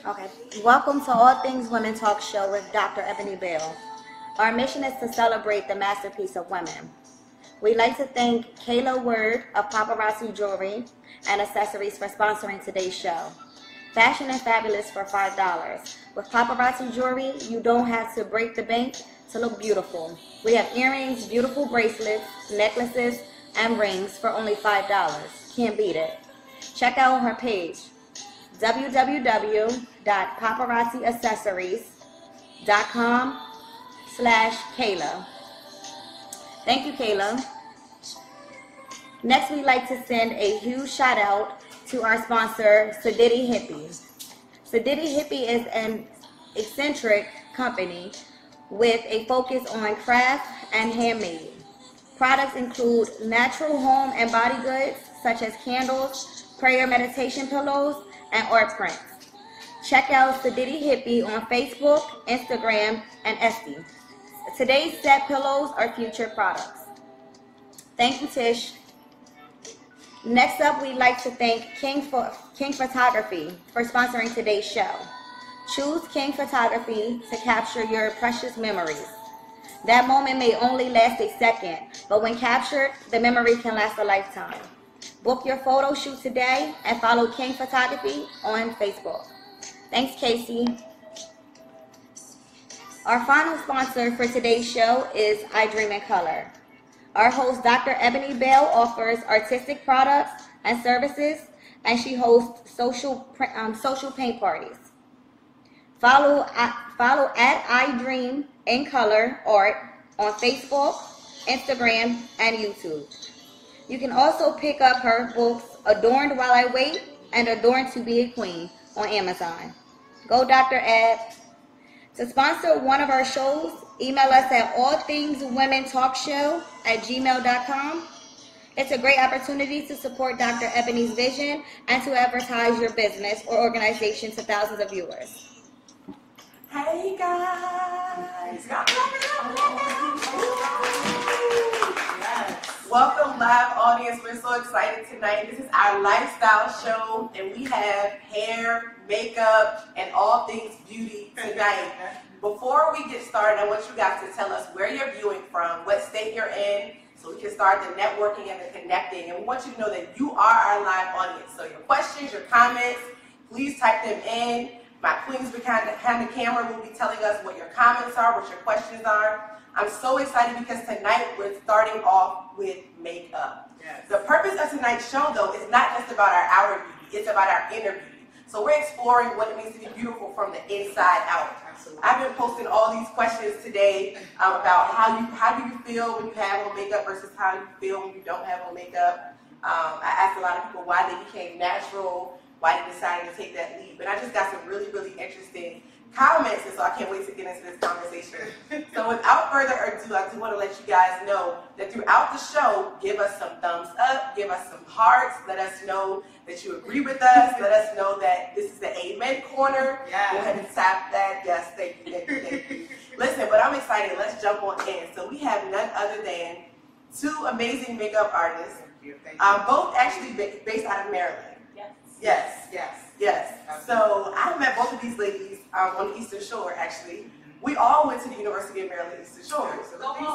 Okay. Welcome to All Things Women Talk Show with Dr. Ebony Bell. Our mission is to celebrate the masterpiece of women. We'd like to thank Kayla Word of Paparazzi Jewelry and Accessories for sponsoring today's show. Fashion and fabulous for $5. With Paparazzi Jewelry, you don't have to break the bank to look beautiful. We have earrings, beautiful bracelets, necklaces, and rings for only $5. Can't beat it. Check out her page, www.paparazziaccessories.com/Kayla. Thank you, Kayla. Next, we'd like to send a huge shout out to our sponsor, Sadiddy Hippie. Sadiddy Hippie is an eccentric company with a focus on craft and handmade. Products include natural home and body goods such as candles, prayer meditation pillows, and art prints. Check out Sadiddy Hippie on Facebook, Instagram, and Etsy. Today's set pillows are future products. Thank you, Tish. Next up, we'd like to thank King Photography for sponsoring today's show. Choose King Photography to capture your precious memories. That moment may only last a second, but when captured, the memory can last a lifetime. Book your photo shoot today and follow King Photography on Facebook. Thanks, Casey. Our final sponsor for today's show is I Dream in Color. Our host, Dr. Ebony Bell, offers artistic products and services, and she hosts social paint parties. Follow at I Dream in Color Art on Facebook, Instagram, and YouTube. You can also pick up her books, Adorned While I Wait and Adorned to Be a Queen, on Amazon. Go, Dr. Ed. To sponsor one of our shows, email us at allthingswomentalkshow@gmail.com. It's a great opportunity to support Dr. Ebony's vision and to advertise your business or organization to thousands of viewers. Hey guys! Welcome, live audience. We're so excited tonight. This is our lifestyle show, and we have hair, makeup, and all things beauty tonight. Before we get started, I want you guys to tell us where you're viewing from, what state you're in, so we can start the networking and the connecting. And we want you to know that you are our live audience. So your questions, your comments, please type them in. My queens behind the camera will be telling us what your comments are, what your questions are. I'm so excited because tonight we're starting off with makeup. Yes. The purpose of tonight's show, though, is not just about our outer beauty, it's about our inner beauty. So we're exploring what it means to be beautiful from the inside out. Absolutely. I've been posting all these questions today about how do you feel when you have on makeup versus how you feel when you don't have on makeup. I asked a lot of people why they became natural, why they decided to take that leap. And I just got some really, really interesting comments, and so I can't wait to get into this conversation. So without further ado, I do want to let you guys know that throughout the show, give us some thumbs up, give us some hearts, let us know that you agree with us, let us know that this is the Amen Corner. Yeah. Go ahead and tap that. Yes, thank you, thank you, thank you. Listen, but I'm excited. Let's jump on in. So we have none other than two amazing makeup artists, both actually based out of Maryland. Yes. So I met both of these ladies on the Eastern Shore, actually. We all went to the University of Maryland Eastern Shore.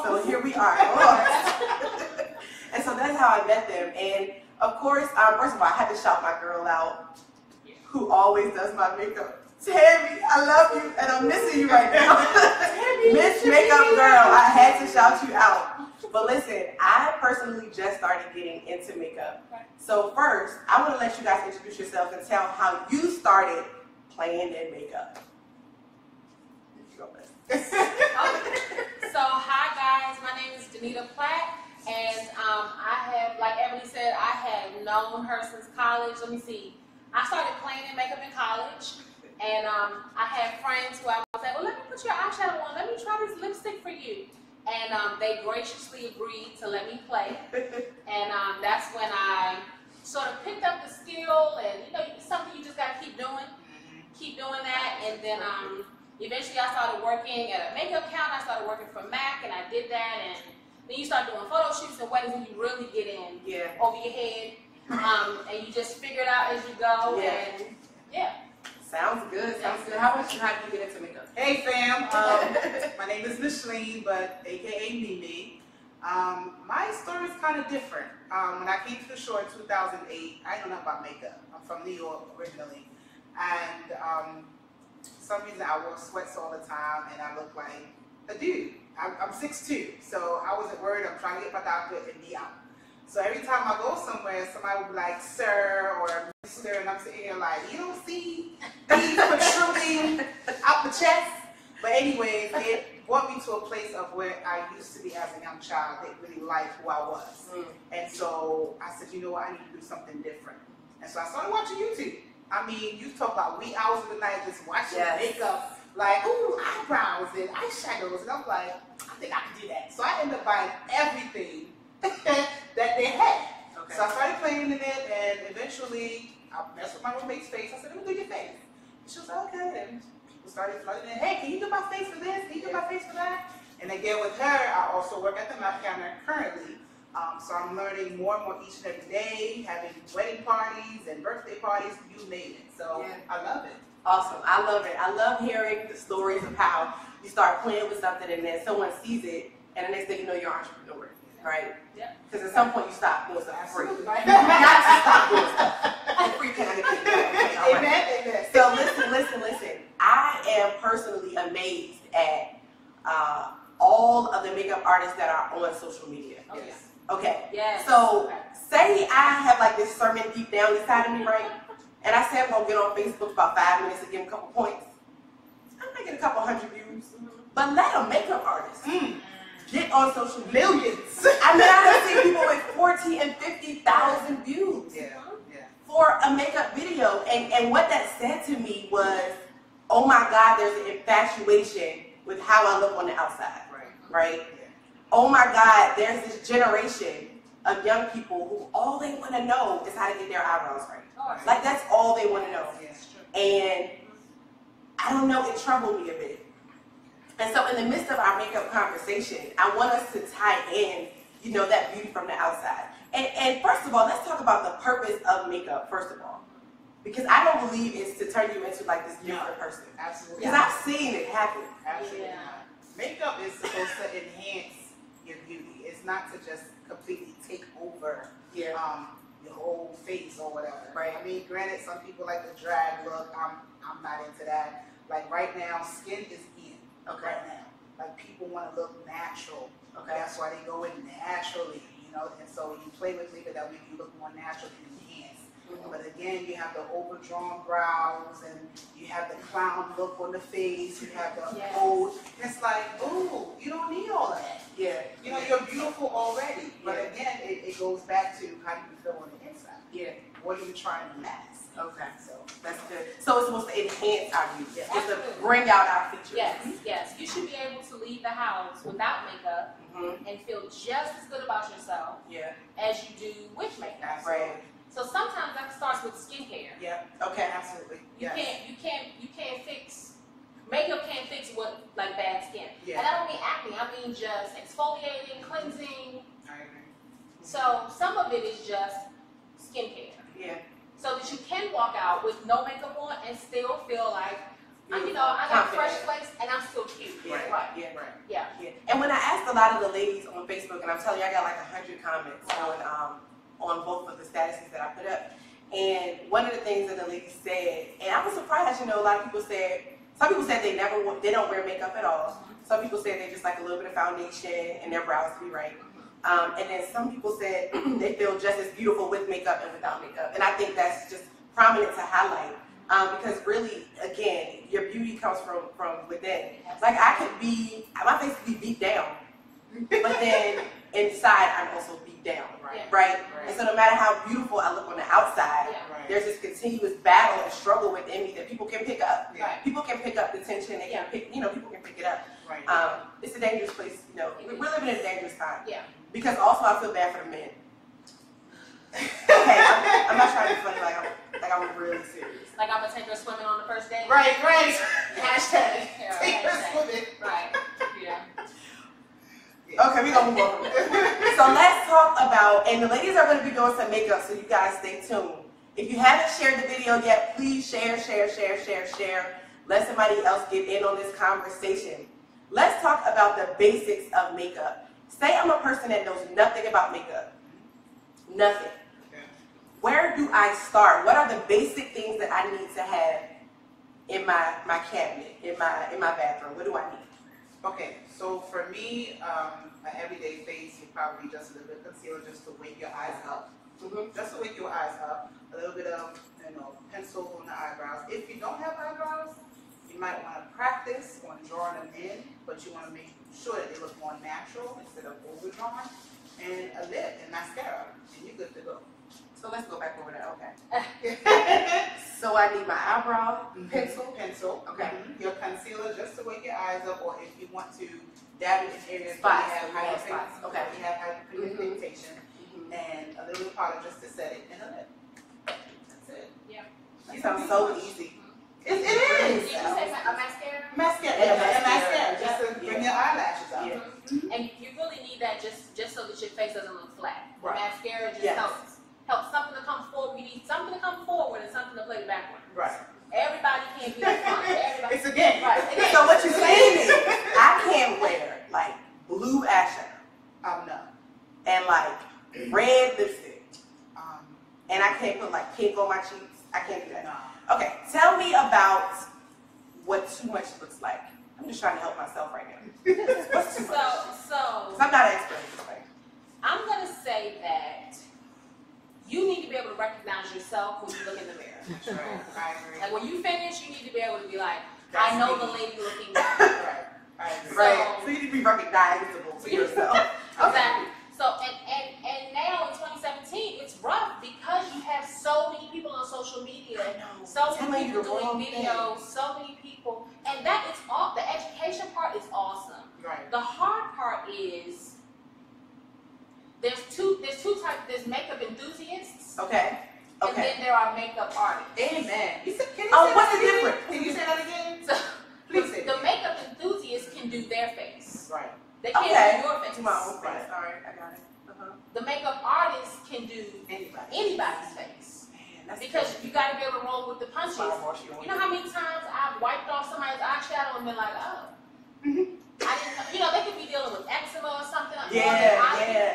So here we are. And so that's how I met them. And of course, first of all, I had to shout my girl out, who always does my makeup. Tammy, I love you, and I'm missing you right now. Miss Makeup Girl, I had to shout you out. But listen, I personally just started getting into makeup. So first, I want to let you guys introduce yourselves and tell how you started playing in makeup. So hi guys, my name is Danita Platt, and I have, like Ebony said, I have known her since college. Let me see. I started playing in makeup in college, and I had friends who I would say, well, let me put your eyeshadow on. Let me try this lipstick for you. And they graciously agreed to let me play. And that's when I sort of picked up the skill, and you know, it's something you just got to keep doing that. And then eventually I started working at a makeup counter. I started working for MAC, and I did that. And then you start doing photo shoots and weddings, and you really get in over your head. And you just figure it out as you go. And yeah. Sounds good. Sounds good. How about you? How did you get into makeup? Hey fam, my name is Micheline, but AKA Mimi. My story is kind of different. When I came to the show in 2008, I don't know about makeup. I'm from New York originally, and for some reason I wore sweats all the time, and I look like a dude. I'm 6'2", so I wasn't worried. I'm trying to get my doctorate and be out. So every time I go somewhere, somebody would be like, sir, or mister, and I'm sitting here like, you don't see these protruding out the chest? But anyways, it brought me to a place of where I used to be as a young child. They really liked who I was. And so I said, you know what, I need to do something different. And so I started watching YouTube. I mean, you talk about wee hours of the night just watching makeup, like, ooh, eyebrows and eyeshadows. And I'm like, I think I can do that. So I ended up buying everything that they had. Okay. So I started playing in it, and eventually I messed with my roommate's face. I said, let me do your face. And she was like, okay. And people started flooding in, hey, can you do my face for this? Can you do my face for that? And again, with her, I also work at the Map Camera currently. So I'm learning more and more each and every day, having wedding parties and birthday parties, you name it. So I love it. Awesome. I love it. I love hearing the stories of how you start playing with something and then someone sees it, and the next thing you know, you're an entrepreneur. Right? Yeah. Because at some point you stop doing stuff for free. You got to stop doing stuff for free. Amen. Amen. So listen. I am personally amazed at all of the makeup artists that are on social media. Oh, yes. Okay. Yes. So say I have like this sermon deep down inside of me, right? And I say I'm gonna get on Facebook for about 5 minutes and give them a couple points. I'm gonna get a couple hundred views. But let a makeup artist get on social media. Millions. I mean, I have seen people with 40 and 50,000 views for a makeup video. And what that said to me was, oh my God, there's an infatuation with how I look on the outside. Right? Yeah. Oh my God, there's this generation of young people who all they want to know is how to get their eyebrows right. Like, that's all they want to know. And I don't know, it troubled me a bit. And so in the midst of our makeup conversation, I want us to tie in, you know, that beauty from the outside. And first of all, let's talk about the purpose of makeup, first of all. Because I don't believe it's to turn you into like this different person. Absolutely. Because I've seen it happen. Absolutely. Makeup is supposed to enhance your beauty. It's not to just completely take over your whole face or whatever. Right. I mean, granted, some people like the drag look. I'm not into that. Like right now, skin is in. Right now, like people want to look natural. That's why they go in naturally, you know. And so when you play with makeup, that make you look more natural and enhanced. But again, you have the overdrawn brows, and you have the clown look on the face. You have the old. It's like, ooh, you don't need all that. Yeah. You know, you're beautiful already. But again, it goes back to how do you feel on the inside. Yeah. What are you trying to mask? Okay. So that's good. So it's supposed to enhance our beauty. It's to bring out our features. Yes. You should be able to leave the house without makeup and feel just as good about yourself as you do with makeup. Right. So sometimes that starts with skincare. Yeah. Okay. Absolutely. You can't fix makeup. Can't fix what like bad skin. Yeah. And I don't mean acne. I mean just exfoliating, cleansing. So some of it is just skincare. Yeah. So that you can walk out with no makeup on and still feel like, you know, I got fresh face and I'm still cute. Yeah. And when I asked a lot of the ladies on Facebook, and I'm telling you, I got like 100 comments on both of the statuses that I put up. And one of the things that the ladies said, and I was surprised, you know, a lot of people said, some people said they don't wear makeup at all. Some people said they just like a little bit of foundation and their brows to be right. And then some people said they feel just as beautiful with makeup and without makeup. And I think that's just prominent to highlight. Because really, again, your beauty comes from within. Like I could be, my face could be beat down, but then inside I'm also beat down, right? And so no matter how beautiful I look on the outside, there's this continuous battle and struggle within me that people can pick up. People can pick up the tension, they can pick, you know, people can pick it up. It's a dangerous place, you know, we're living in a dangerous time. Because also I feel bad for the men. Okay, I'm not trying to be funny, like I'm really serious. Like I'm gonna take her swimming on the first date. Right. Hashtag take her swimming. Right. Yeah. Okay, we're gonna move on from that. So let's talk about, and the ladies are gonna be doing some makeup, so you guys stay tuned. If you haven't shared the video yet, please share. Let somebody else get in on this conversation. Let's talk about the basics of makeup. Say I'm a person that knows nothing about makeup. Nothing. Where do I start? What are the basic things that I need to have in my cabinet, in my bathroom? What do I need? Okay, so for me, my everyday face, you probably just a little bit of concealer just to wake your eyes up. Just to wake your eyes up. A little bit of, pencil on the eyebrows. If you don't have eyebrows, you might want to practice on drawing them in, but you want to make sure that they look more natural instead of overdrawn. And a lip and mascara, and you're good to go. So let's go back over that. Okay. So I need my eyebrow pencil. Okay. Your concealer just to wake your eyes up, or if you want to dab it in areas Spots. where you have Spots. Okay. You have hyperpigmentation, and a little powder just to set it in a lip. That's it. Yeah. It sounds so easy. It is. Did you say a mascara? Mascara. Yeah, Mascara. Just to bring your eyelashes up. Yeah. And you really need that just so that your face doesn't look flat. Right. Mascara just Yes. helps something to come forward. We need something to come forward and something to play backward. Right. Everybody can't be that fun. Everybody. It's a game. Right. It is. So what you're saying is I can't wear like blue eyeshadow No. and like red lipstick, Um, and I can't put like pink on my cheeks. I can't do that. no. Okay, tell me about what too much looks like. I'm just trying to help myself right now. What's too much? So 'Cause I'm not an expert in this thing. I'm gonna say that you need to be able to recognize yourself when you look in the mirror. That's right. I agree. Like when you finish, you need to be able to be like, That's I know me. the lady looking good. Right. I agree. Right. So you need to be recognizable to yourself. Exactly. So and now in 2017, it's rough because you have so many people on social media, so Telling many you people the doing wrong videos, so many people, and that is all. The education part is awesome. Right. The hard part is there's two types. There's makeup enthusiasts, Okay. and Okay. then there are makeup artists. Amen. Can you say Oh, that what's the again? difference? Can you say that again? So Please say the that. makeup enthusiasts can do their face. Right. They can't Okay. do your face. To my own face. Right. Sorry, I got it. The makeup artists can do Anybody. anybody's face. Man, that's Because you got to be able to roll with the punches. You know how many times I've wiped off somebody's eyeshadow and been like, oh, I didn't know. You know, they could be dealing with eczema or something.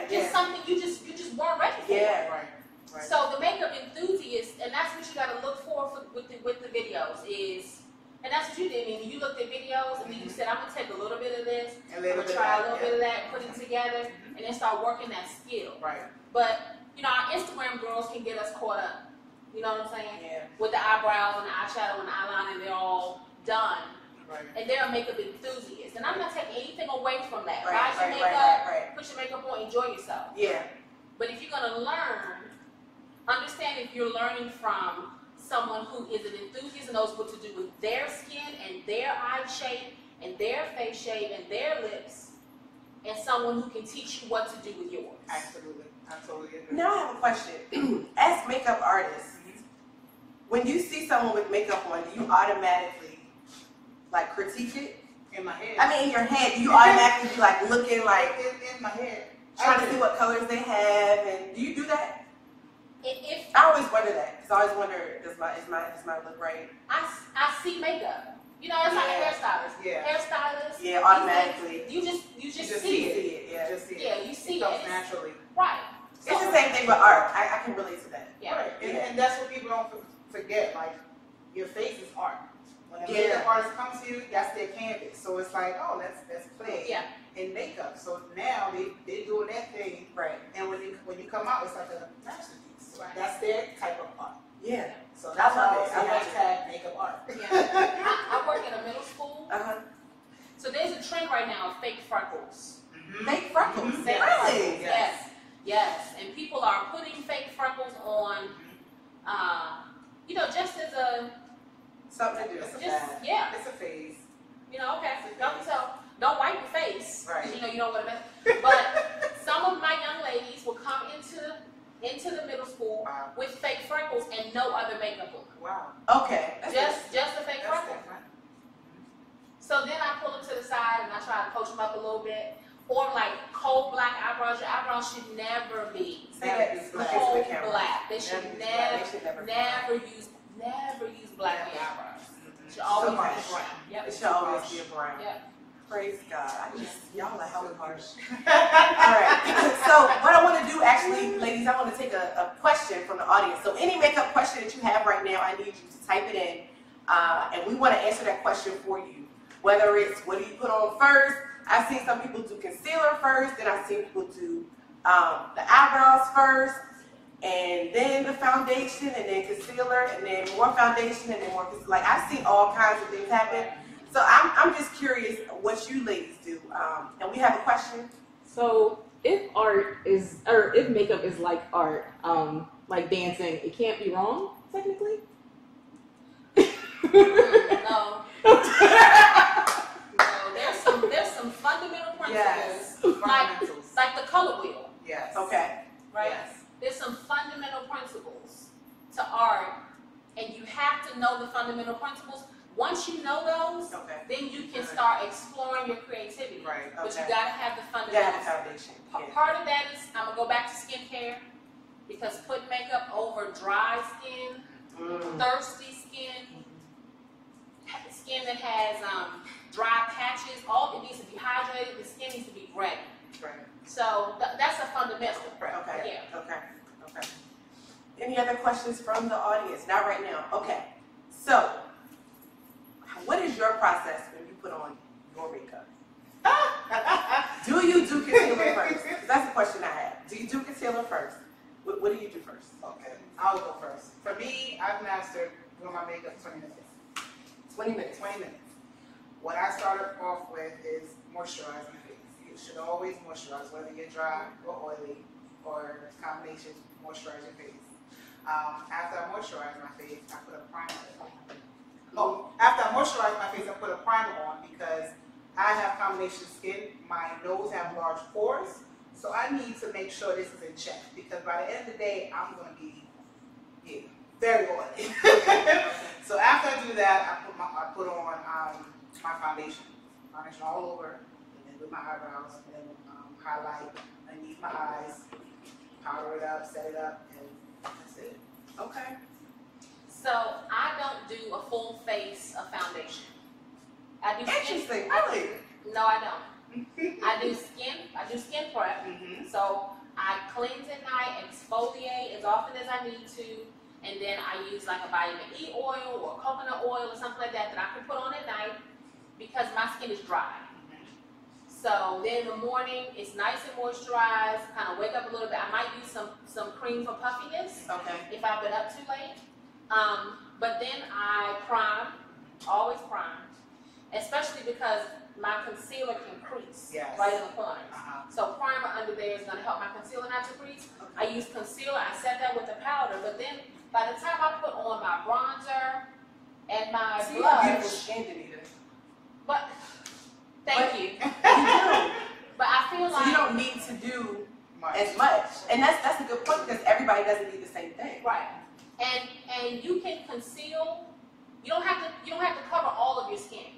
Just something you just weren't ready for. Yeah. Right. Right. So the makeup enthusiast, and that's what you got to look for with the videos is, and that's what you did. I mean, you looked at videos and then you said, I'm gonna take a little bit of this, A I'm little gonna bit try a of little that, bit of that, put it together, and then start working that skill. Right. But you know, our Instagram girls can get us caught up. You know what I'm saying? Yeah. With the eyebrows and the eyeshadow and the eyeliner, they're all done. Right. And they're a makeup enthusiast. And I'm not taking anything away from that. Right, Buy your right, makeup, right. put your makeup on, enjoy yourself. Yeah. But if you're gonna learn, understand if you're learning from someone who is an enthusiast and knows what to do with their skin and their eye shape and their face shape and their lips, and someone who can teach you what to do with yours. Absolutely. I totally agree. Now I have a question. As makeup artists, when you see someone with makeup on, do you automatically like critique it? In my head. I mean, in your head, do you automatically be like looking like in my head. trying to see what colors they have, and do you do that? If I always wonder that because I always wonder, is my look right? I see makeup, you know, it's like a hairstylist. Yeah. Hairstylist. Yeah, automatically. You just You see it. it. Yeah. Just see it. Yeah, you see It comes it. naturally. Right. It's the same thing with art. I can relate to that. Yeah. Right. And that's what people don't forget. Like, your face is art. When a Yeah. makeup artist comes to you, that's their canvas. So it's like, oh, let's play Yeah. in makeup. So now they doing that thing, Right. and when you come out, it's like a masterpiece. Right. That's their type of art. Yeah. So that's I love why it. I I love hashtag makeup art. Yeah. I work at a middle school, Uh-huh. so there's a trend right now of fake freckles. Make freckles. Mhm. Fake Really? freckles. Yes. And people are putting fake freckles on, you know, just as a, Something to do. It's a just, fad. yeah, It's a phase. you know, okay, don't wipe your face, Right. because you know you don't want to, but some of my young ladies will come into the middle school Wow. with fake freckles and no other makeup on. Wow. Okay. Just a fake That's freckle. different. So then I pull them to the side and I try to coach them up a little bit, or like coal black eyebrows. Your eyebrows should never be coal black. They should never use black on your eyebrows. It should always be brown. Yep. It should always be a brown. Yep. Praise God. Y'all are hella harsh. Alright. So what I want to do actually, ladies, I want to take a question from the audience. So any makeup question that you have right now, I need you to type it in. And we want to answer that question for you. Whether it's what do you put on first? I've seen some people do concealer first, then I've seen people do the eyebrows first, and then the foundation, and then concealer, and then more foundation, and then more concealer. Like, I've seen all kinds of things happen. So I'm just curious what you ladies do. And we have a question. So if art is, or if makeup is like art, like dancing, it can't be wrong, technically? No. There's some fundamental principles. Yes. Like the color wheel. Yes. Okay. Right? Yes. There's some fundamental principles to art, and you have to know the fundamental principles. Once you know those, Okay. then you can start exploring your creativity. Right. But Okay. you gotta have the Yeah, fundamentals. the foundation. Yeah. Part of that is, I'm gonna go back to skincare, because putting makeup over dry skin, thirsty skin, skin that has dry patches, all it needs to be hydrated, the skin needs to be ready. Right. So that's a fundamental. Okay. Yeah. Okay. Any other questions from the audience? Not right now. Okay. So, what is your process when you put on your makeup? Do you do concealer first? That's the question I have. Do you do concealer first? What do you do first? Okay, I'll go first. For me, I've mastered doing my makeup 20 minutes. 20 minutes. 20 minutes. What I started off with is moisturizing the face. You should always moisturize, whether you're dry or oily, or combination, moisturize your face. After I moisturize my face, I put a primer on. After I moisturize my face, I put a primer on because I have combination skin. My nose have large pores, so I need to make sure this is in check because by the end of the day, I'm going to be very oily. So after I do that, I put on my foundation all over, and then with my eyebrows, and then highlight underneath my eyes, powder it up, set it up, and that's it. Okay. So I don't do a full face of foundation. I do Interesting. skin. Really? No, I don't. I do skin prep. So I cleanse at night, exfoliate as often as I need to, and then I use like a vitamin E oil or coconut oil or something like that that I can put on at night because my skin is dry. So then in the morning, it's nice and moisturized, kind of wake up a little bit. I might use some cream for puffiness Okay. if I've been up too late. But then I prime, always prime, especially because my concealer can crease right in the corners. So primer under there is going to help my concealer not to crease. I use concealer, I set that with the powder, but then by the time I put on my bronzer and my Beautiful blush, skin, Danita. but thank you. You do. But I feel So like you don't need to do as much, and that's a good point because everybody doesn't need the same thing. right, and you can conceal. You don't have to cover all of your skin.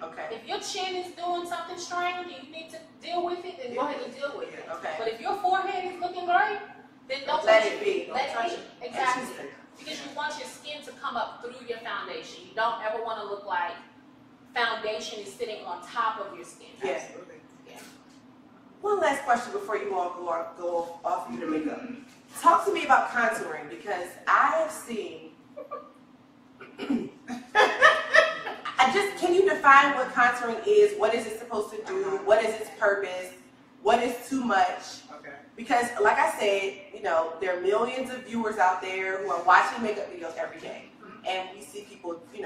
Okay. If your chin is doing something strange and you need to deal with it, then go ahead and deal with it. Okay. But if your forehead is looking great, then don't Let touch it be. Don't Let touch it it. be. Exactly. Interesting. Because you want your skin to come up through your foundation. You don't ever want to look like foundation is sitting on top of your skin. Yes. Yeah. One last question before you all go off your makeup. Talk to me about contouring because I have seen. Can you define what contouring is? What is it supposed to do? What is its purpose? What is too much? Okay. Because, like I said, there are millions of viewers out there who are watching makeup videos every day, and we see people, you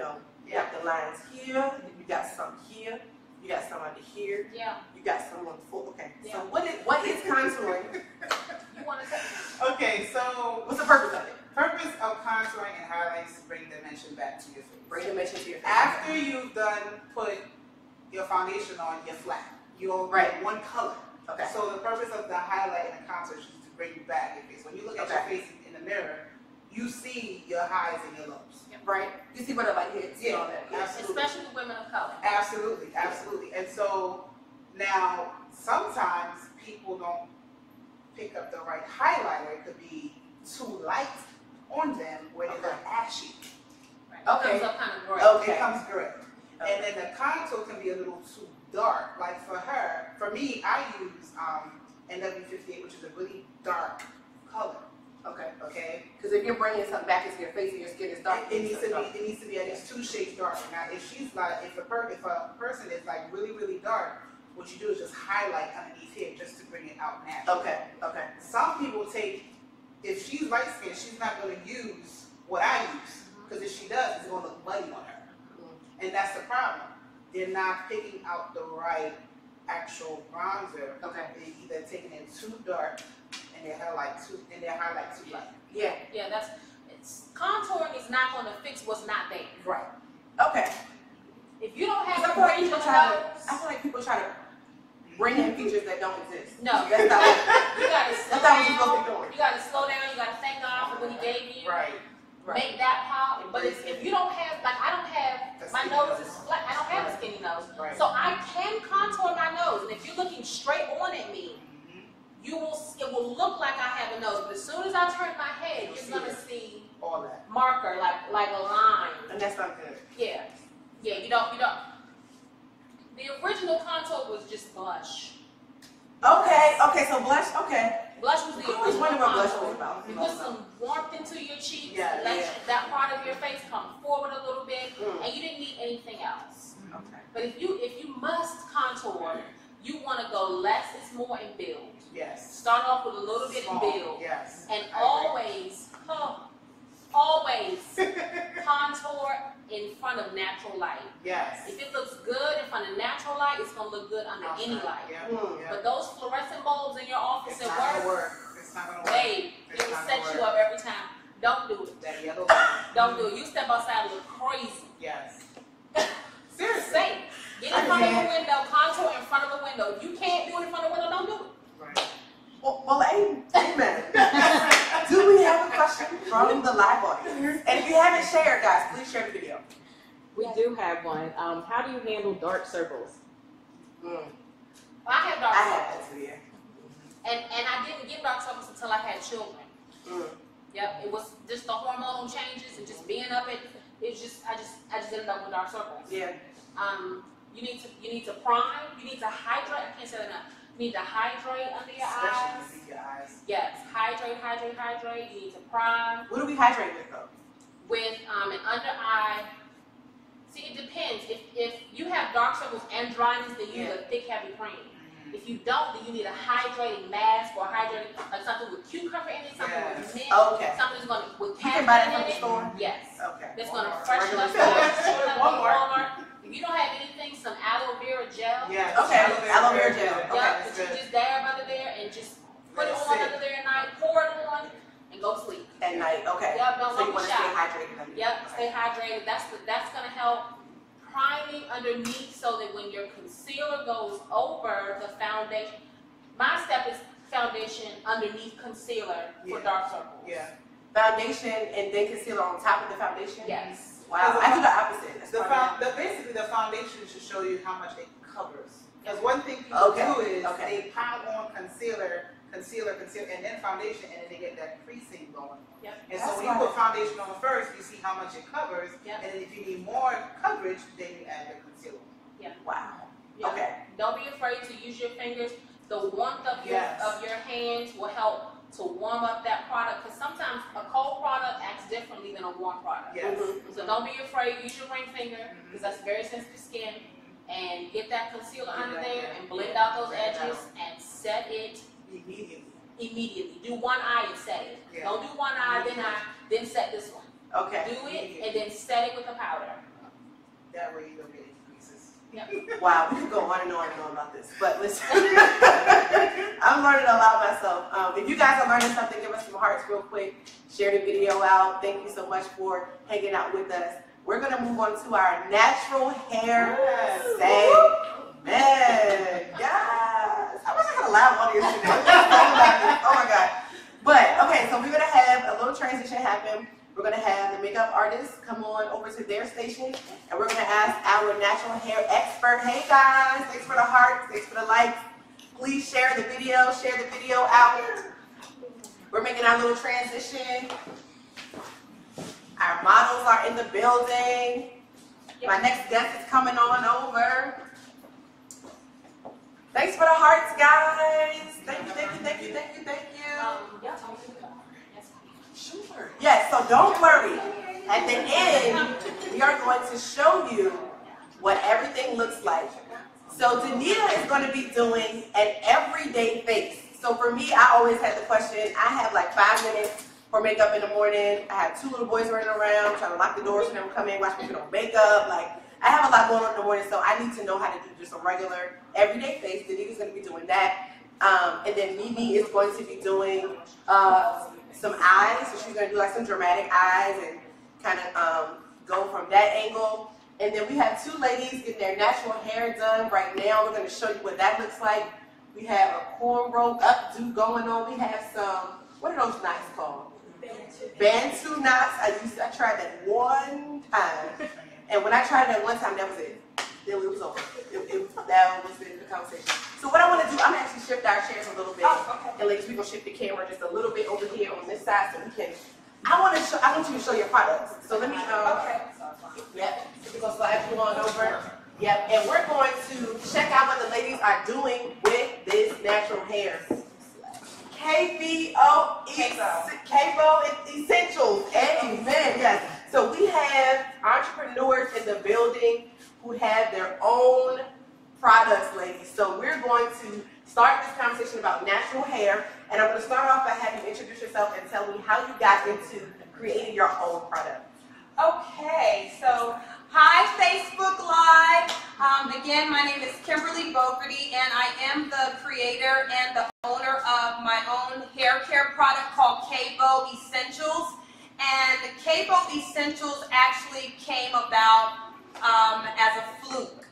got the lines here, you got some here, you got some under here, Yeah. you got some on the full. Okay. Yeah. So what is contouring? You want to say? Okay, so What's the purpose of it? purpose of contouring and highlights is to bring dimension back to your face. Bring dimension to your face. After you've put your foundation on, you're flat. You're one color. Okay. So the purpose of the highlight and the contour is to bring you back your face. When you look at your face in the mirror, you see your highs and your lows. Right. You see what I like hits and all that. Yeah. Absolutely. Especially women of color. Absolutely, absolutely. And so now sometimes people don't pick up the right highlighter, it could be too light on them where they look ashy. Right. Okay. It comes up kind of gray. Okay. It comes gray. And then the contour can be a little too dark. Like for me, I use NW58, which is a really dark color. Okay. Okay. Because if you're bringing something back into your face and your skin is dark, It needs to be at least 2 shades darker. Now, if she's like, if a person is like really, really dark, what you do is just highlight underneath here just to bring it out naturally. Okay. Okay. Some people if she's light skinned, she's not going to use what I use. Because if she does, it's going to look muddy on her. And that's the problem. They're not picking out the right actual bronzer. Okay. They're either taking it too dark and they highlight too light. Yeah. Yeah, contouring is not going to fix what's not there. Right. Okay. If you don't have I the feel like regional people try to. nose, I feel like people try to bring in features that don't exist. no, That's not what, you got to slow that's not what you're supposed to down. be doing. You got to slow down. You got to thank God for what He gave you. Right. Make that pop. But if you don't have, like I don't have, A my skinny nose nose. is flat. I don't have a skinny nose. Right. So I can contour my nose. And if you're looking straight on at me, it will look like I have a nose. But as soon as I turn my head, You'll you're see going to it. see All that. marker, like a line. And that's not good. Yeah. Yeah, you don't. The original contour was just blush. Okay. Okay. So blush. Okay. Blush was the I always original wondered what blush contour. was about. You put some warmth into your cheeks, Yeah, let yeah. that part of your face come forward a little bit, Mm. and you didn't need anything else. Okay. But if you must contour, you want to go less is more and build. Yes. Start off with a little bit and Small. build. Yes. And I agree. always contour in front of natural light. Yes. If it looks good in front of natural light, it's going to look good under any light. Yeah. Mm. Yeah. But those fluorescent bulbs in your office It's at not gonna work, work. It's not gonna work. babe, It's it will not set gonna you work. up every time. Don't do it. That yellow line. Don't do it. You step outside and look crazy. Yes. Seriously. Say, get in front of a window, contour in front of a window. If you can't do it in front of a window, don't do it. Right. Well, amen. Do we have a question from the live audience? And if you haven't shared, guys, please share the video. We do have one. How do you handle dark circles? I have dark I have circles. that too, yeah. And I didn't get dark circles until I had children. Yep, it was just the hormonal changes and just being up at. It's just I just ended up with dark circles. Yeah. You need to prime. You need to hydrate. I can't say that enough. You need to hydrate under your Especially eyes. with your eyes. Yes, hydrate. You need to prime What do we hydrate with though? with an under eye. See, it depends. If you have dark circles and dryness, then you need a thick, heavy cream. If you don't, then you need a hydrating mask or hydrating, like something with cucumber in it, something with mint, Okay. something that's going to, with You can buy that caffeine from the in it. store? Yes. Okay. That's going to Walmart. freshen up Walmart. Walmart. If you don't have anything, some aloe vera gel. Yes. Okay, aloe vera gel. Okay, Yep, that's that you good. just dab under there and just put it That's on it. under there at night, pour it on, and go to sleep. At night, okay. Yep, don't So you let want me to stay shower. hydrated under Yep, stay hydrated. That's gonna help priming underneath so that when your concealer goes over the foundation, my step is foundation underneath concealer for Yeah. dark circles. Yeah. Foundation and then concealer on top of the foundation? Yes. Wow, I do the opposite. That's funny. Basically, the foundation should show you how much it covers. Because one thing people Okay, do is okay. they pile on concealer, and then foundation, and then they get that creasing going. Yep. And That's so when you right. put foundation on first, you see how much it covers, Yep. and then if you need more coverage, then you add the concealer. Wow. Yep. Okay. Don't be afraid to use your fingers. The warmth of Yes. your hands will help to warm up that product, because sometimes a cold product acts differently than a warm product. Yes. So don't be afraid. Use your ring finger, because that's very sensitive skin, and get that concealer under there and blend out those Blend it edges and set it Immediately. immediately. Do one eye and set it. Yeah. Don't do one eye, then set this one. Okay. Do it and then set it with a powder. That way you don't get any creases. Wow, we could go on and on and on about this. But listen, I'm learning a lot myself. If you guys are learning something, give us some hearts real quick. Share the video out. Thank you so much for hanging out with us. We're going to move on to our natural hair segment. Yes. I wish I had a live audience today. Oh my God. But, okay, so we're going to have a little transition happen. We're going to have the makeup artist come on over to their station, and we're going to ask our natural hair expert, hey guys, thanks for the hearts, thanks for the likes. Please share the video out. We're making our little transition. Our models are in the building. My next guest is coming on over. Thanks for the hearts, guys. Thank you, thank you, thank you, thank you, thank you. Sure. Yes, so don't worry. At the end, we are going to show you what everything looks like. So Danita is going to be doing an everyday face. So for me, I always had the question, I have like 5 minutes for makeup in the morning. I have 2 little boys running around, trying to lock the doors for them to come in, watch me put on makeup. Like, I have a lot going on in the morning, so I need to know how to do just a regular everyday face. Danita's going to be doing that. And then Mimi is going to be doing some eyes. So she's going to do like some dramatic eyes and kind of go from that angle. And then we have 2 ladies getting their natural hair done right now. We're going to show you what that looks like. We have a cornrow updo going on. We have some, what are those knots called? Bantu knots. I tried that one time. And when I tried that one time, that was it. Then it was over. That was the conversation. So what I want to do, I'm going to actually shift our chairs a little bit. Oh, okay. And ladies, we're going to shift the camera just a little bit over here on this side so we can, I want you to show your products. So let me, okay. Yep. We're going to slide you on over. Yep. And we're going to check out what the ladies are doing with this natural hair. KBO Essentials. Amen. Yes. So we have entrepreneurs in the building who have their own products, ladies. So we're going to start this conversation about natural hair. And I'm going to start off by having you introduce yourself and tell me how you got into creating your own product. Okay, so hi Facebook Live. Again, my name is Kimberly Bogarty, and I am the creator and the owner of my own hair care product called KBO Essentials. And the KBO Essentials actually came about as a fluke,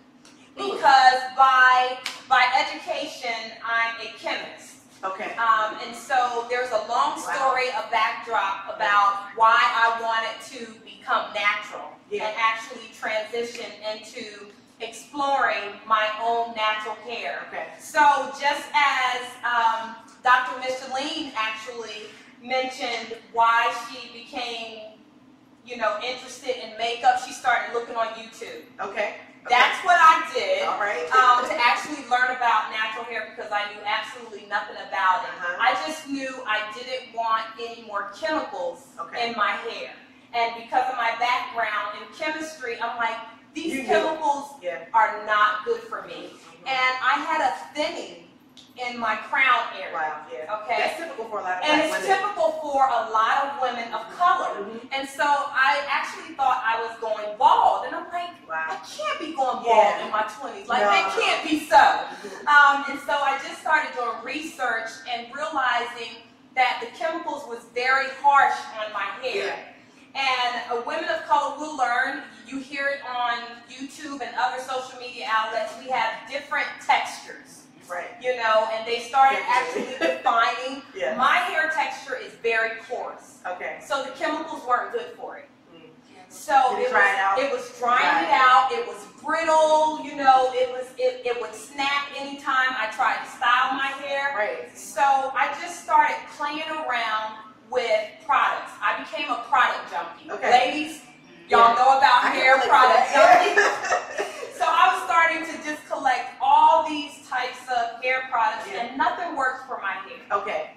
because by education, I'm a chemist. Okay. And so there's a long story, a backdrop about why I wanted to become natural and actually transition into exploring my own natural hair. Okay. So just as Dr. Micheline actually mentioned why she became, interested in makeup, she started looking on YouTube. Okay. That's what I did. All right. To actually learn about natural hair, because I knew absolutely nothing about it. I just knew I didn't want any more chemicals in my hair. And because of my background in chemistry, I'm like, these chemicals are not good for me. And I had a thinning in my crown area. Wow, yeah. Okay. That's typical for a lot of And women. it's typical for a lot of women of color. And so I actually thought I was going bald. And I'm like, I can't be going bald in my 20s. Like, that can't be so. And so I just started doing research and realizing that the chemicals was very harsh on my hair. And women of color will learn. You hear it on YouTube and other social media outlets. We have different textures. Right. And they started actually defining my hair texture is very coarse. Okay. So the chemicals weren't good for it. So it was drying it out. It was brittle. It would snap anytime I tried to style my hair. Right. So I just started playing around with products. I became a product junkie. Okay. Ladies, y'all know about hair product junkie. So I was starting to just collect all these types of hair products, and nothing worked for my hair. Okay.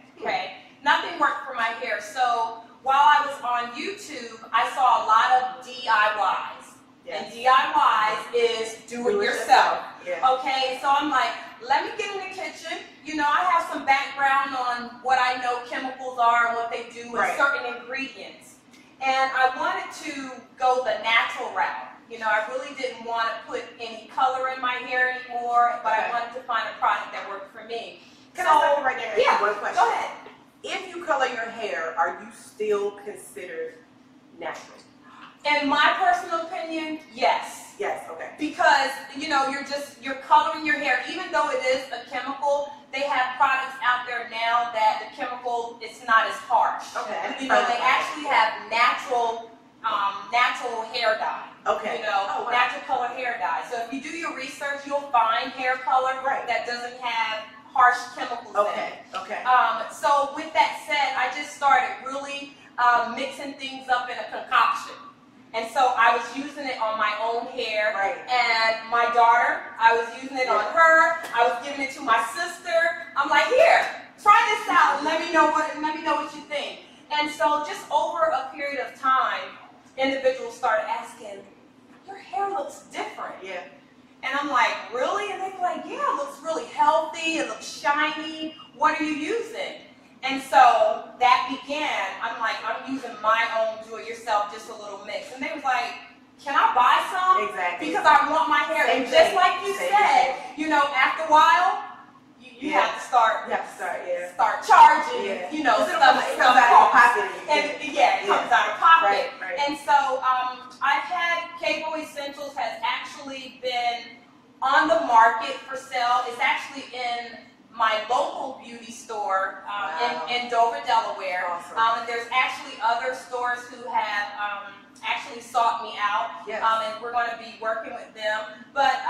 Nothing worked for my hair. So while I was on YouTube, I saw a lot of DIYs. And DIYs is do it yourself. Okay. So I'm like, let me get in the kitchen. I have some background on what I know chemicals are and what they do with certain ingredients. And I wanted to go the natural route. I really didn't want to put any color in my hair anymore, but I wanted to find a product that worked for me. Can I stop you right there and ask you one question? Go ahead. If you color your hair, are you still considered natural? In my personal opinion, yes. Yes, okay. Because, you're coloring your hair. Even though it is a chemical, they have products out there now that the chemical is not as harsh. Okay. They actually have natural hair dye. Okay. Natural color hair dye. So if you do your research, you'll find hair color that doesn't have harsh chemicals in it. Okay. So with that said, I just started really mixing things up in a concoction. And so I was using it on my own hair. Right. And my daughter, I was using it on her. I was giving it to my sister. I'm like, here, try this out and let me know what you think. And so just over a period of time, individuals started asking, your hair looks different. Yeah. And I'm like, really? And they were like, yeah, it looks really healthy. It looks shiny. What are you using? And so that began, I'm like, I'm using my own do-it-yourself, just a little mix. And they was like, can I buy some? Exactly. Because I want my hair. Same And just thing. like you Same said, thing. you know, after a while, you have to start. You have to start, yeah. Start charging, Yeah. you know, It stuff comes out of your pocket. And yeah, it comes out of pocket. Right. And so I've had Cable Essentials has actually been on the market for sale. It's actually in my local beauty store in Dover, Delaware. Awesome. And there's actually other stores who have actually sought me out. Yes. And we're going to be working with them. But,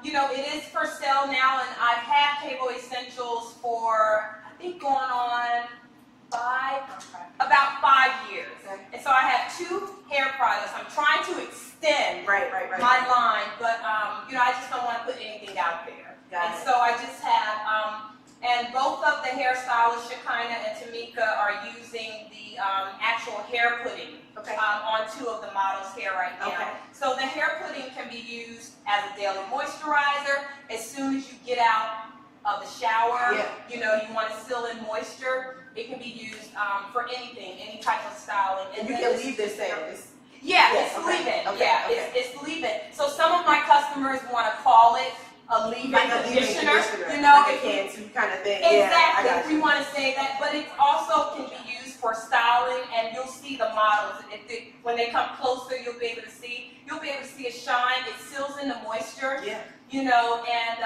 you know, it is for sale now, and I've had Cable Essentials for, I think, going on about 5 years. Okay. And so I have 2 hair products. I'm trying to extend Right. my line, but, you know, I just don't want to put anything out there. Got And it. so I just have, and both of the hairstylists, Shekinah and Tamika, are using the actual hair pudding on 2 of the models' hair right now. Okay. So the hair pudding can be used as a daily moisturizer. As soon as you get out of the shower, you know, you want to seal in moisture. It can be used for anything, any type of styling. And you can leave this there. Yeah, Yes, it's okay, leave-in. okay, Yeah, okay. It's leave-in. So some of my customers want to call it a leave-in Like a leave-in conditioner. conditioner. You know, like a can-to kind of thing. exactly. Yeah, I got If we want to say that, but it also can be used for styling, and you'll see the models. When they come closer, you'll be able to see. You'll be able to see it shine. It seals in the moisture. Yeah. You know, and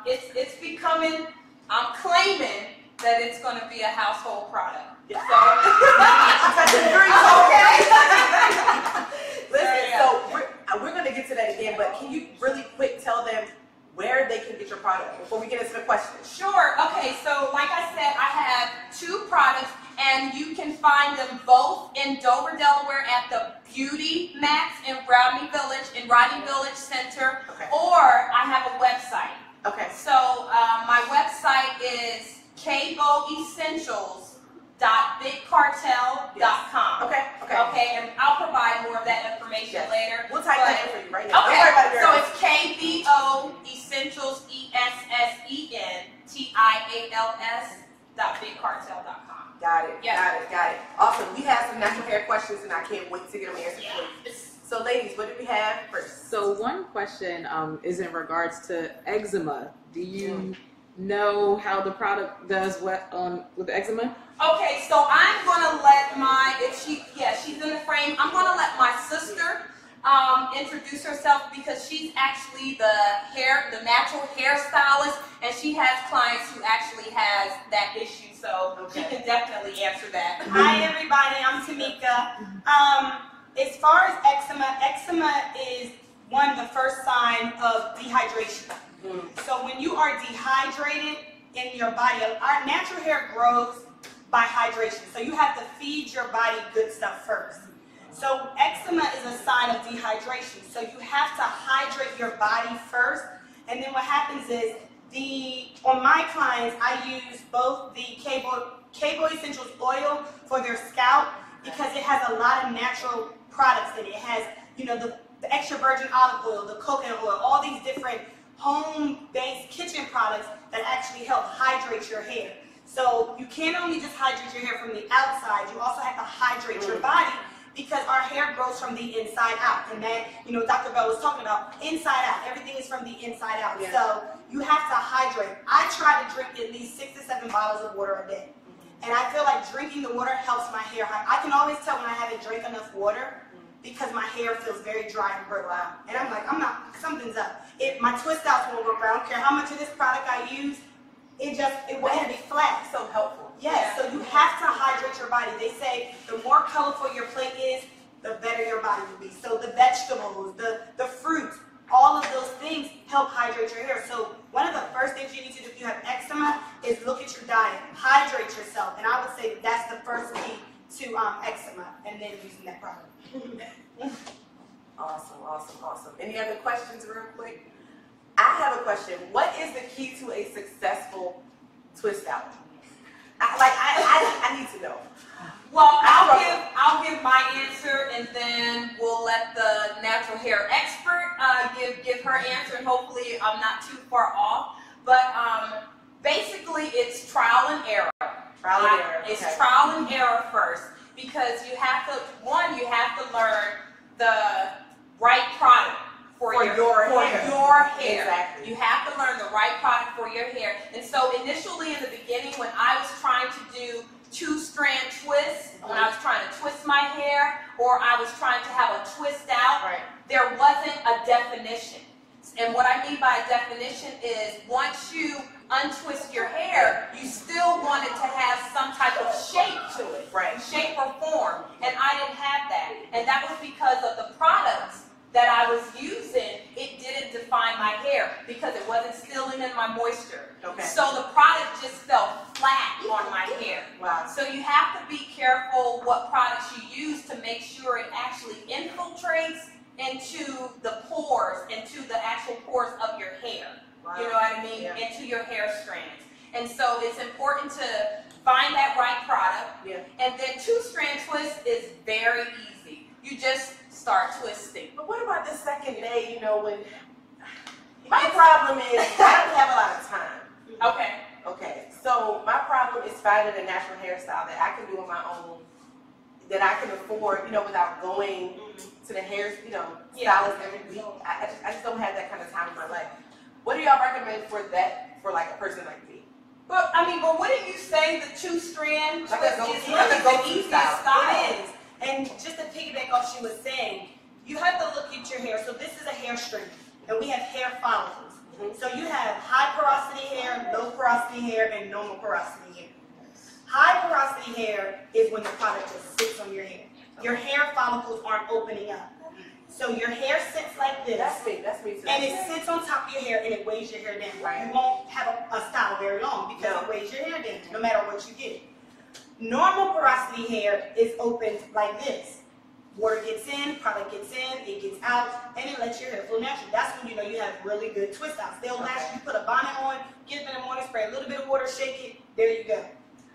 it's becoming. I'm claiming that it's going to be a household product. Yeah. So. Listen, so we're going to get to that again, but can you really quick tell them where they can get your product before we get into the questions? Sure. Okay. So, like I said, I have 2 products, and you can find them both in Dover, Delaware, at the Beauty Max in Rodney Village Center, or I have a website. Okay. So, my website is cableessentials.bigcartel.com. Okay. Okay, and I'll provide more of that information later. We'll type that in for you right now. Okay, Don't worry about so your it's KBO Essentials ESSENTIALS.bigcartel.com. Got it. Yes. Got it. Awesome. We have some natural hair questions, and I can't wait to get them answered for you. So, ladies, what do we have first? So one question is in regards to eczema. Do you know how the product does with eczema? Okay, so I'm gonna let she's in the frame. I'm gonna let my sister introduce herself, because she's actually the natural hairstylist, and she has clients who actually has that issue. So she can definitely answer that. Hi everybody, I'm Tamika. As far as eczema is one of the first signs of dehydration. So when you are dehydrated in your body, our natural hair grows by hydration. So you have to feed your body good stuff first. So eczema is a sign of dehydration. So you have to hydrate your body first. And then what happens is, on my clients, I use both the Cable Essentials oil for their scalp, because it has a lot of natural products in it. It has, you know, the extra virgin olive oil, the coconut oil, all these different home-based kitchen products that actually help hydrate your hair. So you can't only just hydrate your hair from the outside, you also have to hydrate your body, because our hair grows from the inside out. And that, you know, Dr. Bell was talking about inside out. Everything is from the inside out. Yeah. So you have to hydrate. I try to drink at least 6 to 7 bottles of water a day. And I feel like drinking the water helps my hair. I can always tell when I haven't drank enough water, because my hair feels very dry and brittle out. And I'm like, something's up. My twist outs won't work. I don't care how much of this product I use, it won't be flat. So helpful. Yes, so you have to hydrate your body. They say the more colorful your plate is, the better your body will be. So the vegetables, the fruit, all of those things help hydrate your hair. So one of the first things you need to do if you have eczema I would say that's the first key to eczema, and then using that product. Awesome, awesome, awesome. Any other questions real quick? I have a question. What is the key to a successful twist out? I need to know. Well, I'll give my answer, and then we'll let the natural hair expert give her answer, and hopefully I'm not too far off. But basically, it's trial and error. Trial and error. It's trial and error first, because you have to learn the right product for your hair. Exactly. You have to learn the right product for your hair. And so initially in the beginning, when I was trying to do 2-strand twists, when I was trying to twist my hair, or I was trying to have a twist out, there wasn't a definition. And what I mean by a definition is once you untwist your hair, you still want it to have some type of shape to it, shape or form. And I didn't have that. And that was because of the products that I was using. It didn't define my hair because it wasn't sealing in my moisture. So the product just fell flat on my hair. So you have to be careful what products you use to make sure it actually infiltrates into the pores, into the actual pores of your hair. You know what I mean? Into your hair strands. And so it's important to find that right product. And then 2-strand twist is very easy. You just start twisting. But what about the second day, you know, when my problem is I don't have a lot of time. Okay. So my problem is finding a natural hairstyle that I can do on my own, that I can afford, you know, without going to the hair, you know, stylist every week. I just don't have that kind of time in my life. What do y'all recommend for that, for like a person like me? But wouldn't you say the 2-strand Like twist is the easiest style? It is. And just to piggyback off she was saying, you have to look at your hair. So this is a hair string, and we have hair follicles. So you have high porosity hair, low porosity hair, and normal porosity hair. High porosity hair is when the product just sits on your hair. Your hair follicles aren't opening up. So your hair sits like this. That's me too. And it sits on top of your hair and it weighs your hair down. You won't have a style very long because it weighs your hair down no matter what you get. Normal porosity hair is opened like this. Water gets in, product gets in, it gets out, and it lets your hair flow naturally. That's when you know you have really good twist outs. They'll last you. Put a bonnet on, get up in the morning, spray a little bit of water, shake it, there you go.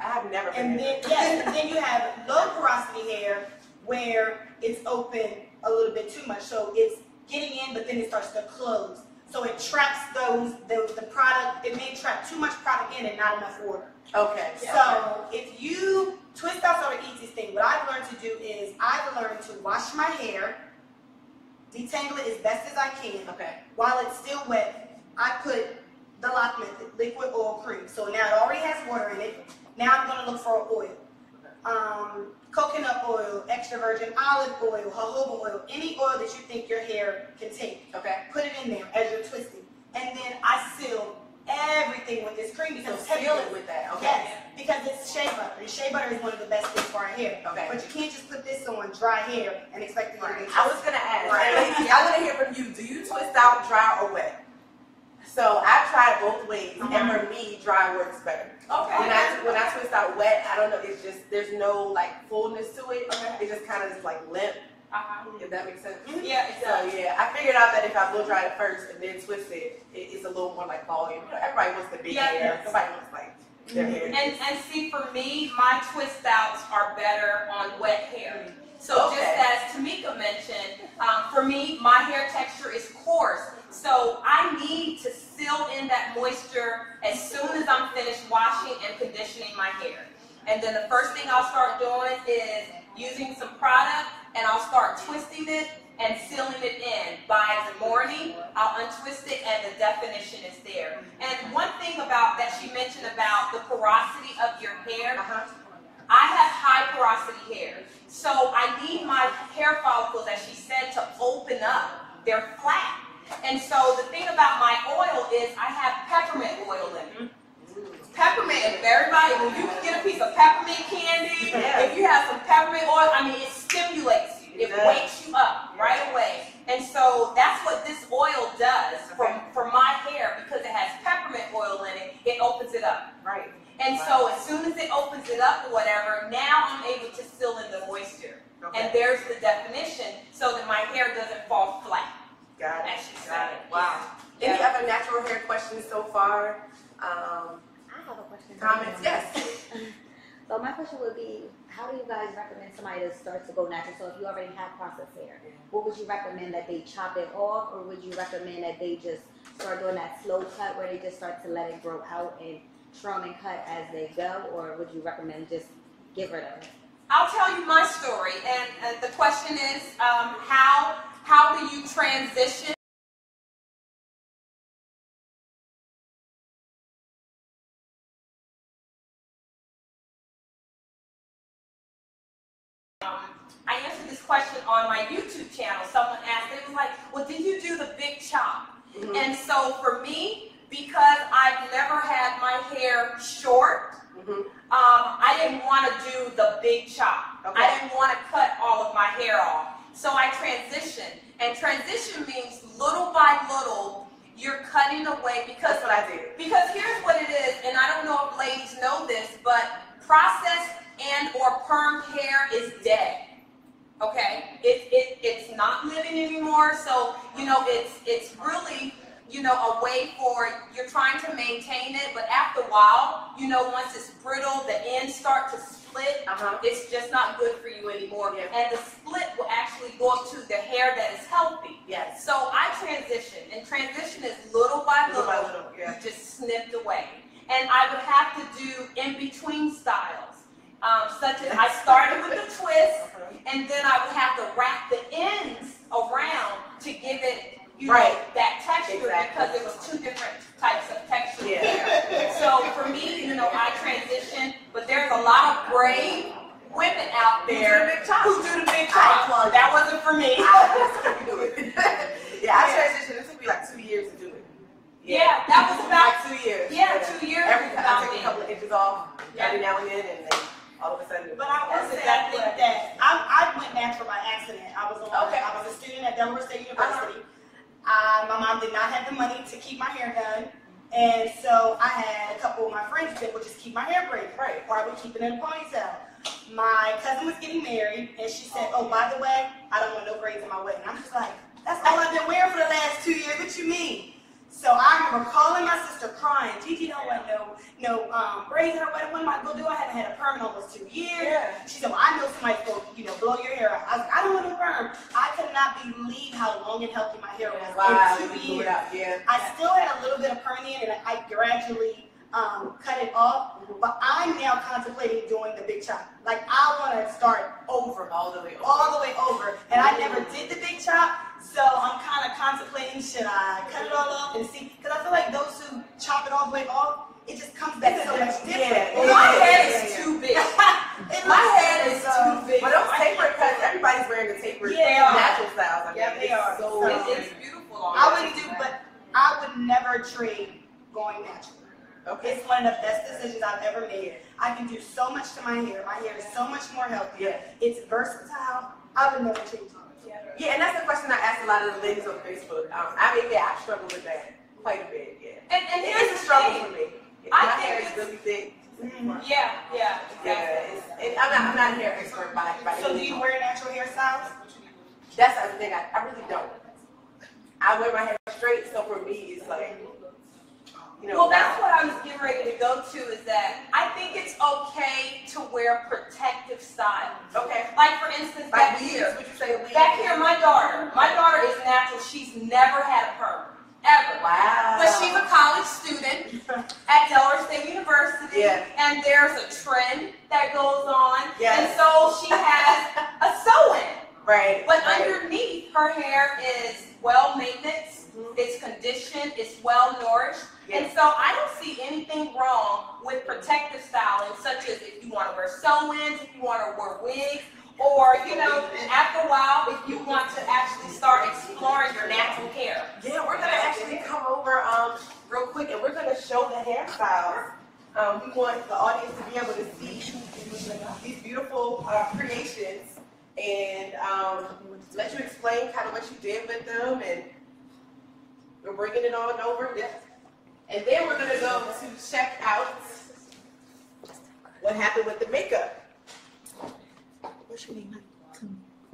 I have never been And then, and then you have low porosity hair where it's open a little bit too much. So it's getting in, but then it starts to close. So it traps the product, it may trap too much product in and not enough water. So if you, twist outs are the easiest thing. What I've learned to do is I've learned to wash my hair, detangle it as best as I can. While it's still wet, I put the lock method, liquid oil cream. So now it already has water in it. Now I'm going to look for oil. Coconut oil, extra virgin olive oil, jojoba oil, any oil that you think your hair can take. Put it in there as you're twisting. And then I seal everything with this cream because seal it with that. Yes, because it's shea butter. And shea butter is one of the best things for our hair. But you can't just put this on dry hair and expect it to be I was going to ask. I want to hear from you. Do you twist out dry or wet? So I've tried both ways, and for me, dry works better. When I twist out wet, I don't know, it's just, there's no like fullness to it. It just kind of is like limp, if that makes sense. I figured out that if I blow dry it first and then twist it, it's a little more like volume. You know, everybody wants the big hair. Nobody wants like their hair. And see, for me, my twist outs are better on wet hair. So just as Tamika mentioned, for me, my hair texture is coarse. So I need to seal in that moisture as soon as I'm finished washing and conditioning my hair. And then the first thing I'll start doing is using some product, and I'll start twisting it and sealing it in. By the morning, I'll untwist it and the definition is there. And one thing about that she mentioned about the porosity of your hair, I have high porosity hair. So I need my hair follicles, as she said, to open up. They're flat. And so the thing about my oil is I have peppermint oil in it. Peppermint, if everybody, when you get a piece of peppermint candy, if you have some peppermint oil, I mean, it stimulates you. It wakes you up right away. And so that's what this oil does for my hair, because it has peppermint oil in it. It opens it up. And so as soon as it opens it up or whatever, now I'm able to seal in the moisture. Okay. And there's the definition so that my hair doesn't fall flat. Got it. As she said. Wow. Any other natural hair questions so far? I have a question. Comments? Yes. So my question would be, how do you guys recommend somebody to start to go natural? So if you already have processed hair, what would you recommend, that they chop it off, or would you recommend that they just start doing that slow cut where they just start to let it grow out and trim and cut as they go, or would you recommend just get rid of it? I'll tell you my story, and the question is, how do you transition? I answered this question on my YouTube channel. Someone asked, it was like, well, did you do the big chop? Mm-hmm. And so for me, because I've never had my hair short, mm-hmm. I didn't want to do the big chop. Okay. I didn't want to cut all of my hair off. So I transitioned. And transition means little by little, you're cutting away, because that's what I did. Because here's what it is, and I don't know if ladies know this, but processed and or perm hair is dead. Okay, it's not living anymore. So it's really a way for, you're trying to maintain it, but after a while, once it's brittle, the ends start to split. It's just not good for you anymore. Yeah. And the split will actually go up to the hair that is healthy. Yes. So I transition, and transition is little by little. Yeah. You just snipped away, and I would have to do in between styles. Such as I started with the twist, and then I would have to wrap the ends around to give it, that texture, because it was two different types of texture. Yeah. So for me, I transitioned, but there's a lot of brave women out there who do the big chop. That wasn't for me. I transitioned. It took me like 2 years to do it. Yeah, that was about like 2 years. Yeah, 2 years. I take a couple of inches off every now and then, and then all of a sudden. But I will say, I think that I went natural by accident. I was a student at Delaware State University. My mom did not have the money to keep my hair done, and so I had a couple of my friends that would just keep my hair braided, or I would keep it in a ponytail. My cousin was getting married, and she said, "Oh, by the way, I don't want no braids in my wedding." I'm just like, "That's all I've been wearing for the last 2 years. What you mean?" So I remember calling my sister crying, "Gigi don't want no braids in her wedding. What am I gonna do? I haven't had a perm in almost 2 years." Yeah. She said, "Well, I know somebody's gonna blow your hair out." I was like, "I don't want no perm." I could not believe how long and healthy my hair was. Wow, in 2 years. Yeah. I still had a little bit of perm in it, and I gradually cut it off. But I'm now contemplating doing the big chop. Like, I want to start over, all the way over. And I never did the big chop. So I'm kind of contemplating, should I cut it all off and see? Because I feel like those who chop it all the way off, it just comes back so much different. Yeah, my head is too big. My head is too big. But those taper cuts, everybody's wearing the taper natural styles. They are. So it's beautiful. I wouldn't do, but I would never trade going natural. Okay. It's one of the best decisions I've ever made. I can do so much to my hair. My hair is so much more healthy. Yeah. It's versatile. I would never change it. Yeah, and that's the question I asked a lot of the ladies on Facebook. I struggle with that quite a bit. Yeah. And it's a struggle for me. My hair is really thick. Mm-hmm. Yeah. And I'm not a hair expert by So do you wear natural hairstyles? That's the other thing. I really don't. I wear my hair straight, so for me, it's like, well, that's what I was getting ready to go to, is that I think it's okay to wear protective styles. Okay. Like, for instance, back here, my daughter is natural. She's never had a perm, ever. Wow. But she's a college student at Delaware State University, and there's a trend that goes on, and so she has a sew-in. Right. But underneath, her hair is well maintenance, it's conditioned, it's well nourished. And so I don't see anything wrong with protective styling, such as if you want to wear sew-ins, if you want to wear wigs, or, after a while, if you want to actually start exploring your natural hair. Yeah, we're going to actually come over real quick, and we're going to show the hairstyles. We want the audience to be able to see these beautiful creations, and let you explain kind of what you did with them, and we're bringing it on over. And then we're going to go to check out what happened with the makeup. What's your name?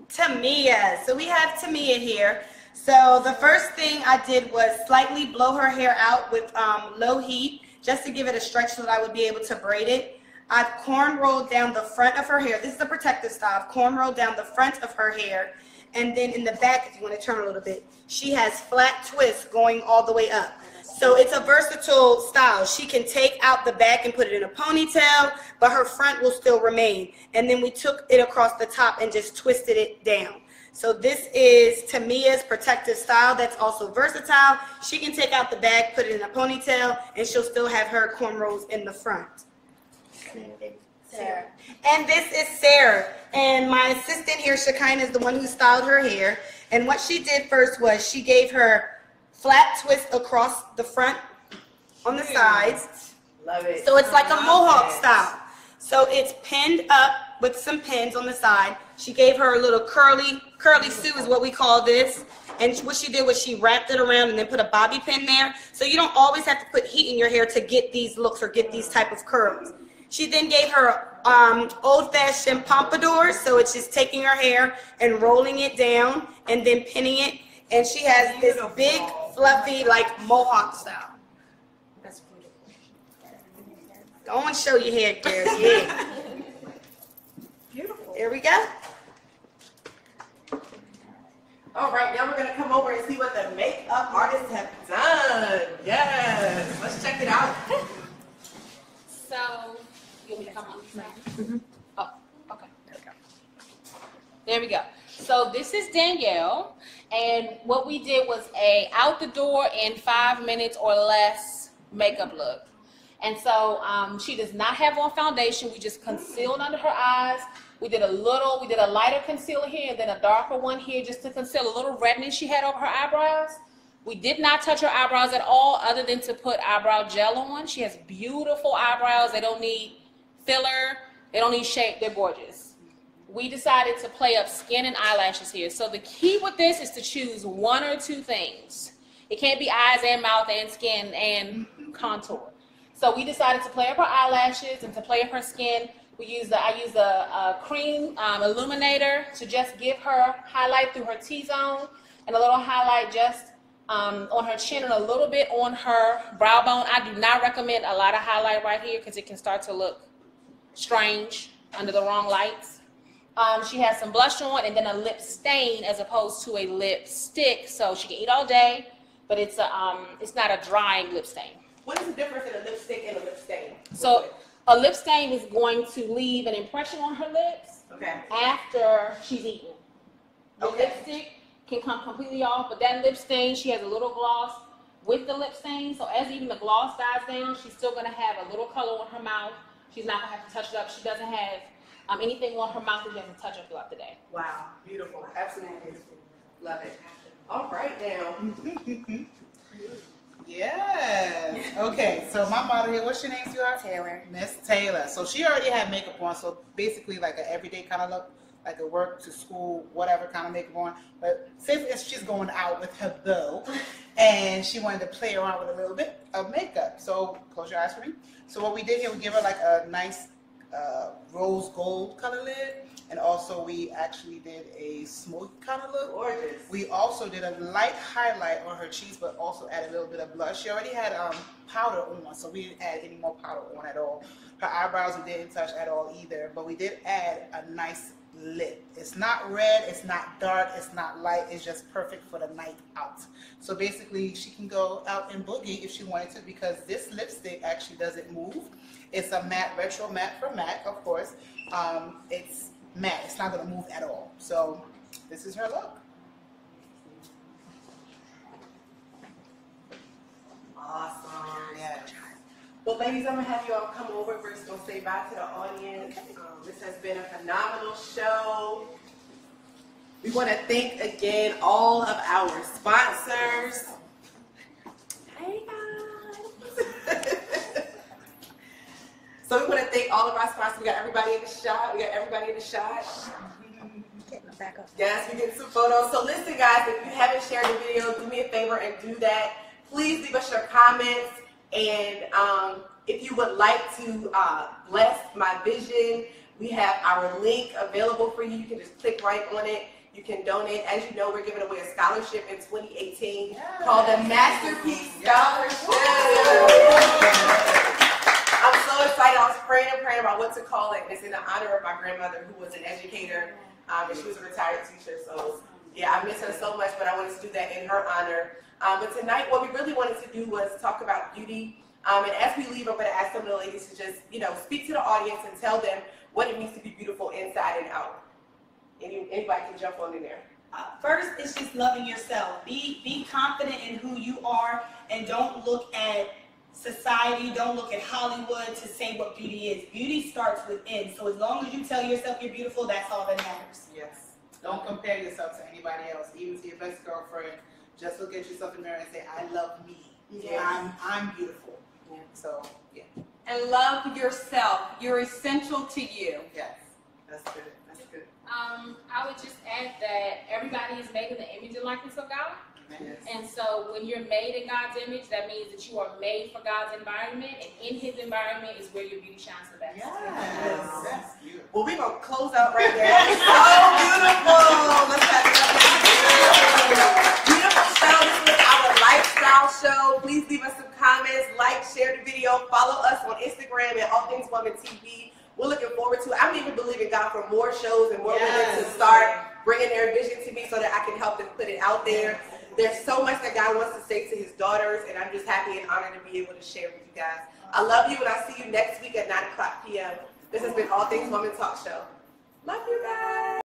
Tamia. So we have Tamia here. So the first thing I did was slightly blow her hair out with low heat, just to give it a stretch so that I would be able to braid it. I've corn rolled down the front of her hair. This is the protective style. I've corn rolled down the front of her hair. And then in the back, if you want to turn a little bit, she has flat twists going all the way up. So it's a versatile style. She can take out the back and put it in a ponytail, but her front will still remain. And then we took it across the top and just twisted it down. So this is Tamia's protective style that's also versatile. She can take out the back, put it in a ponytail, and she'll still have her cornrows in the front. Sarah. And this is Sarah. And my assistant here, Shekinah, is the one who styled her hair. And what she did first was she gave her flat twist across the front on the sides. Love it. So it's like a mohawk style. So it's pinned up with some pins on the side. She gave her a little curly Sue is what we call this. And what she did was she wrapped it around and then put a bobby pin there. So you don't always have to put heat in your hair to get these looks or get these type of curls. She then gave her old-fashioned pompadours. So it's just taking her hair and rolling it down and then pinning it. And she has this big, fluffy, like mohawk style. That's beautiful. Go and show your hair, girl. Yeah. Beautiful. There we go. All right, now we're going to come over and see what the makeup artists have done. Yes. Let's check it out. So, you want me to come on? Mm-hmm. Oh, okay. There we go. There we go. So this is Danielle, and what we did was a out the door in 5 minutes or less makeup look. And so she does not have on foundation. We just concealed under her eyes. We did a lighter concealer here and then a darker one here just to conceal a little redness she had over her eyebrows. We did not touch her eyebrows at all other than to put eyebrow gel on. She has beautiful eyebrows. They don't need filler. They don't need shape. They're gorgeous. We decided to play up skin and eyelashes here. So the key with this is to choose one or two things. It can't be eyes and mouth and skin and contour. So we decided to play up her eyelashes and to play up her skin. I use a cream illuminator to just give her highlight through her T-zone and a little highlight just on her chin and a little bit on her brow bone. I do not recommend a lot of highlight right here because it can start to look strange under the wrong lights. She has some blush on and then a lip stain as opposed to a lipstick, so she can eat all day, but it's not a drying lip stain. What is the difference in a lipstick and a lip stain? So a lip stain is going to leave an impression on her lips after she's eaten. The lipstick can come completely off, but that lip stain, she has a little gloss with the lip stain, so as even the gloss dies down, she's still going to have a little color on her mouth. She's not going to have to touch it up. She doesn't have anything on her mouth that doesn't touch up throughout the day. Wow, beautiful, absolutely beautiful. Love it. All right now. Yes. Okay, so my model here, what's your name, sweetheart? Taylor. Miss Taylor. So she already had makeup on, so basically like an everyday kind of look, like a work to school, whatever kind of makeup on. But since she's going out with her beau, and she wanted to play around with a little bit of makeup. So close your eyes for me. So what we did here, we give her like a nice rose gold color lid, and also we actually did a smoky kind of look. Gorgeous. We also did a light highlight on her cheeks, but also added a little bit of blush. She already had powder on, so we didn't add any more powder on at all. Her eyebrows we didn't touch at all either, but we did add a nice lip. It's not red, it's not dark, it's not light, it's just perfect for the night out. So basically she can go out and boogie if she wanted to, because this lipstick actually doesn't move. It's a matte, retro matte from MAC, of course. It's matte, it's not going to move at all. So this is her look. Awesome. Yes. Well, ladies, I'm going to have you all come over. We're just going to say bye to the audience. This has been a phenomenal show. We want to thank again all of our sponsors. Hey, guys. So we want to thank all of our sponsors. We got everybody in the shot. Yes, we get some photos. So listen, guys, if you haven't shared the video, do me a favor and do that. Please leave us your comments. And if you would like to bless my vision, we have our link available for you. You can just click right on it. You can donate. As you know, we're giving away a scholarship in 2018 called the Masterpiece Scholarship. I'm so excited. I was praying about what to call it. It's in the honor of my grandmother, who was an educator, and she was a retired teacher. So yeah, I miss her so much, but I wanted to do that in her honor. But tonight, what we really wanted to do was talk about beauty. And as we leave, I'm going to ask some of the ladies to just, speak to the audience and tell them what it means to be beautiful inside and out. Anybody can jump on in there. First, it's just loving yourself. Be confident in who you are, and don't look at society, don't look at Hollywood to say what beauty is. Beauty starts within. So as long as you tell yourself you're beautiful, that's all that matters. Yes. Don't compare yourself to anybody else, even to your best girlfriend. Just look at yourself in the mirror and say, I love me. Yeah. I'm beautiful. Yeah. So, yeah. And love yourself. You're essential to you. Yes. That's good. That's good. I would just add that everybody is made in the image and likeness of God. Yes. And so when you're made in God's image, that means that you are made for God's environment, and in His environment is where your beauty shines the best. Yes. That's beautiful. Well, we're going to close out right there. It's so beautiful. Let's have it up. Beautiful show. This was our lifestyle show. Please leave us some comments, like, share the video, follow us on Instagram at All Things Woman TV. We're looking forward to it. I'm even believing God for more shows and more women to start bringing their vision to me so that I can help them put it out there. There's so much that God wants to say to His daughters, and I'm just happy and honored to be able to share with you guys. I love you, and I'll see you next week at 9 o'clock p.m. This has been All Things Woman Talk Show. Love you guys.